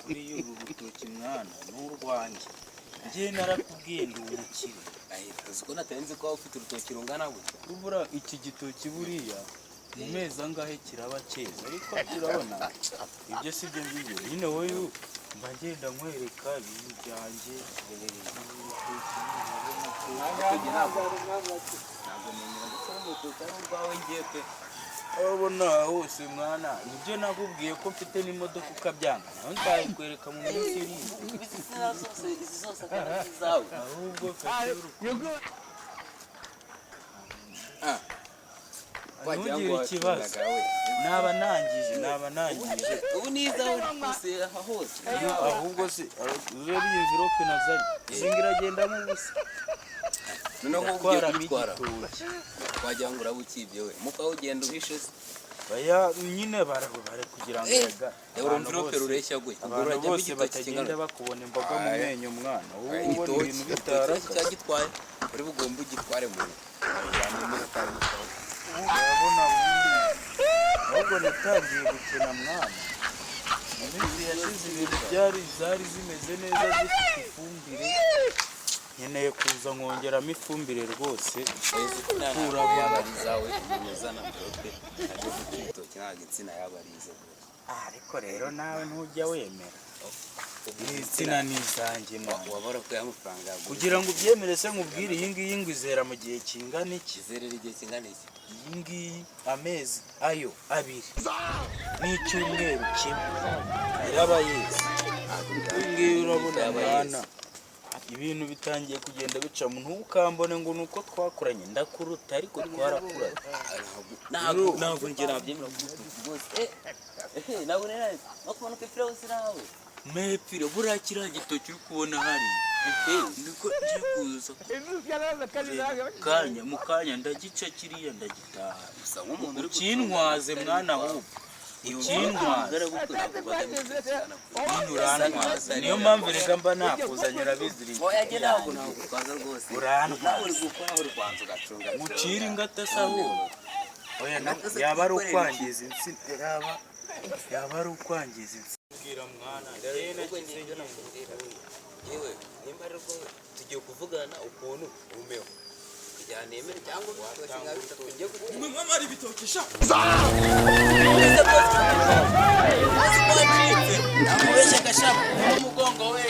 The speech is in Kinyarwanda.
Uriya urutoki mwana n'urwanjye njye narakubwiye ndi umukire. Uziko natenze ko ufite urutoki rungana gutya. Ubura iki gitoki buriya mu mezi angahe kiraba cyeza, ariko turabona ibyo si byo ngibyo. Nyine wowe mba ngenda nkwereka ibintu byanjye urabona hose mwana. Nibyo nakubwiye ko mfite n'imodoka ukabyanga, nawe nzabikwereka mu minsi iri imbere. Izi zose akaba izawe. Ahubwo fata ntugire ikibazo, naba nangije ubu nizawe rwose aha hose. ahubwo se urebe iyi mvirope nazanye, iyi ngira agendamo ubusa. Noneho ugiye kubitwara wagira ngo urabukibye we mukawugenda uhishe se. Baya nyine bare kugira ngo reba mvirope rureshya gwe abantu bose batagenda bakubona imboga mu menyo mwana. Wowe ubona ibintu bitara cyagitwaye uri bugomba ugitware mu urabona ubundi ahubwo natangiye gukina mwana. Mu minsi yashize ibintu zari zimeze neza zifite ifumbire, nkeneye kuza nkongeramo ifumbire rwose. urabona izawe umezana mvirope aje gukitoki nta gitsina yabarize. Ariko rero nawe ntujya wemera insina n'izanjye mwana. wabara ko y'amafaranga kugira ngo ubyemere se nkubwire iyi ngiyi ngo izera mu gihe kingana iki. izerera igihe kingana iki? Iyi ngiyi amezi ayo 2 n'icyumweru kimwe iraba yeze. Iyi ngiyi urabona mwana ibintu bitangiye kugenda bica mu ntukambone ngo nuko twakuranye ndakuruta, ariko twarakuranye. ntabwo njye nabyemera rwose. ntabwo nari makumanuka ipfira hose nawe mepfire buriya kiriya gitoki uri kubona hari niko ngiye kuza mu kanya ndagica kiriya ndagitaha. ukintwaze mwana ahubwo ukintwaze urantwaza. niyo mpamvu reka mba nakuzanye urabizirika. mucira ingata se ahubwo yaba ari ukwangiza insina, yaba ari ukwangiza insina. Bwira mwana yewe nimba ari rwo tugiye kuvugana ukuntu umeho kujyana emere cyangwa mwamara ibitoki sha amubeshya gashaka umugongo we